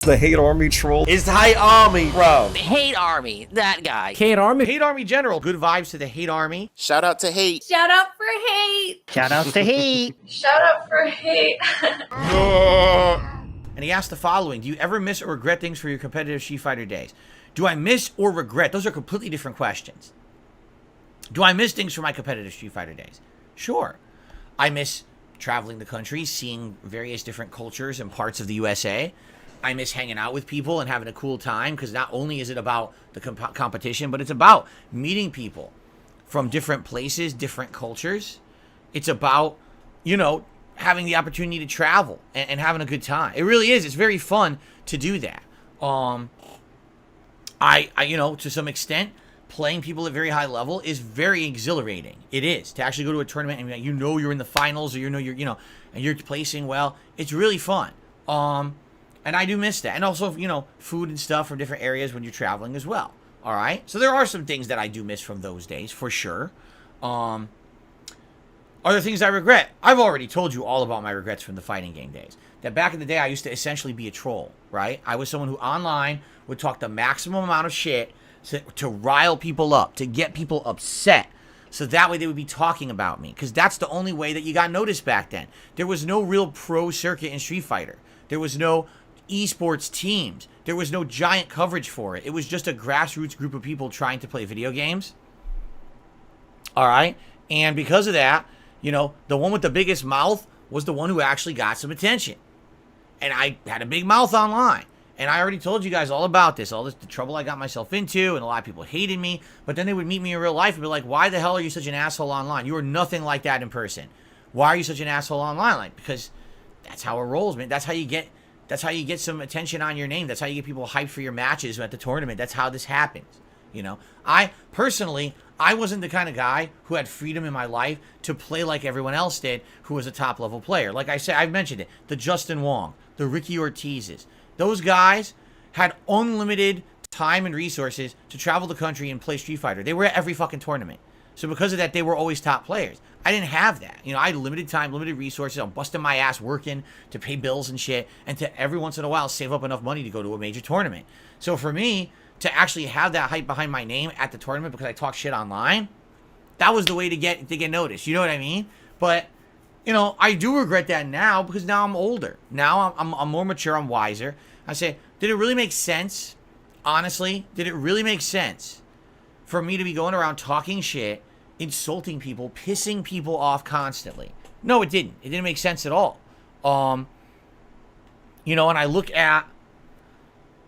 The hate army troll. It's the hate army, bro. The hate army, that guy. Hate army. Hate army general. Good vibes to the hate army. Shout out to hate. Shout out for hate. Shout out to hate. Shout out for hate. And he asked the following: do you ever miss or regret things for your competitive Street Fighter days? Do I miss or regret? Those are completely different questions. Do I miss things from my competitive Street Fighter days? Sure. I miss traveling the country, seeing various different cultures and parts of the USA. I miss hanging out with people and having a cool time, because not only is it about the competition, but it's about meeting people from different places, different cultures. It's about, you know, having the opportunity to travel and having a good time. It really is. It's very fun to do that. I you know, to some extent, playing people at very high level is very exhilarating. It is. To actually go to a tournament and you know you're in the finals, or you know and you're placing well. It's really fun. And I do miss that. And also, you know, food and stuff from different areas when you're traveling as well. All right? So there are some things that I do miss from those days, for sure. Are there things I regret? I've already told you all about my regrets from the fighting game days. That back in the day, I used to essentially be a troll, right? I was someone who online would talk the maximum amount of shit to rile people up, to get people upset. So that way they would be talking about me. Because that's the only way that you got noticed back then. There was no real pro circuit in Street Fighter. There was no esports teams. There was no giant coverage for it. It was just a grassroots group of people trying to play video games. All right? And because of that, you know, the one with the biggest mouth was the one who actually got some attention. And I had a big mouth online. And I already told you guys all about this, the trouble I got myself into, and a lot of people hated me. But then they would meet me in real life and be like, why the hell are you such an asshole online? You are nothing like that in person. Why are you such an asshole online? Like, because that's how it rolls, man. That's how you get some attention on your name. That's how you get people hyped for your matches at the tournament. That's how this happens. You know, I wasn't the kind of guy who had freedom in my life to play like everyone else did, who was a top level player. Like I said, I've mentioned it, the Justin Wong, the Ricky Ortizes. Those guys had unlimited time and resources to travel the country and play Street Fighter. They were at every fucking tournament. So because of that, they were always top players. I didn't have that. You know, I had limited time, limited resources. I'm busting my ass working to pay bills and shit, and to every once in a while save up enough money to go to a major tournament. So for me to actually have that hype behind my name at the tournament because I talk shit online, that was the way to get noticed. You know what I mean? But you know, I do regret that now, because now I'm older. Now I'm more mature. I'm wiser. I say, did it really make sense? Honestly, did it really make sense for me to be going around talking shit, insulting people, pissing people off constantly? No, it didn't. It didn't make sense at all. You know, and I look at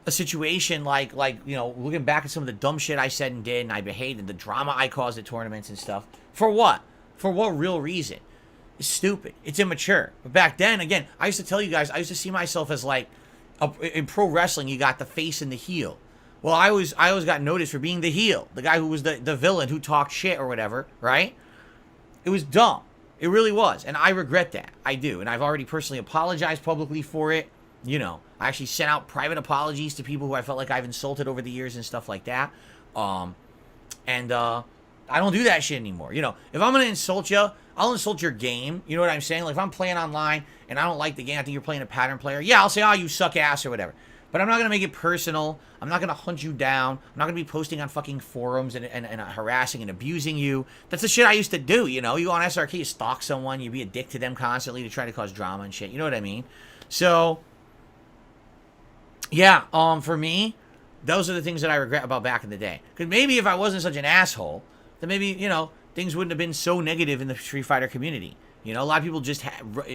a situation like, you know, looking back at some of the dumb shit I said and did, and I behaved, and the drama I caused at tournaments and stuff. For what? For what real reason? It's stupid. It's immature. But back then, again, I used to tell you guys, I used to see myself as like, in pro wrestling, you got the face and the heel. Well, I always got noticed for being the heel, the guy who was the villain who talked shit or whatever, right? It was dumb. It really was, and I regret that. I do, and I've already personally apologized publicly for it. You know, I actually sent out private apologies to people who I felt like I've insulted over the years and stuff like that. I don't do that shit anymore. You know, if I'm gonna insult you, I'll insult your game. You know what I'm saying? Like, if I'm playing online and I don't like the game, I think you're playing a pattern player. Yeah, I'll say, oh, you suck ass or whatever. But I'm not going to make it personal. I'm not going to hunt you down. I'm not going to be posting on fucking forums and harassing and abusing you. That's the shit I used to do, you know? You go on SRK, you stalk someone, you be a dick to them constantly to try to cause drama and shit. You know what I mean? So, yeah, for me, those are the things that I regret about back in the day. Because maybe if I wasn't such an asshole, then maybe, you know, things wouldn't have been so negative in the Street Fighter community. You know, a lot of people just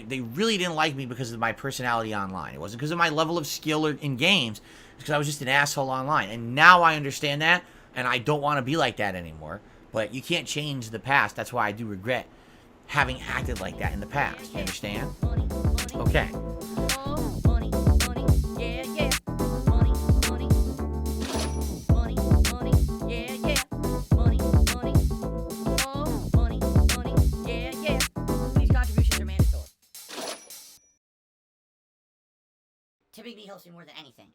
they really didn't like me because of my personality online. It wasn't because of my level of skill in games. It's because I was just an asshole online. And now I understand that, and I don't want to be like that anymore. But you can't change the past. That's why I do regret having acted like that in the past. You understand? Okay. Typically helps me more than anything.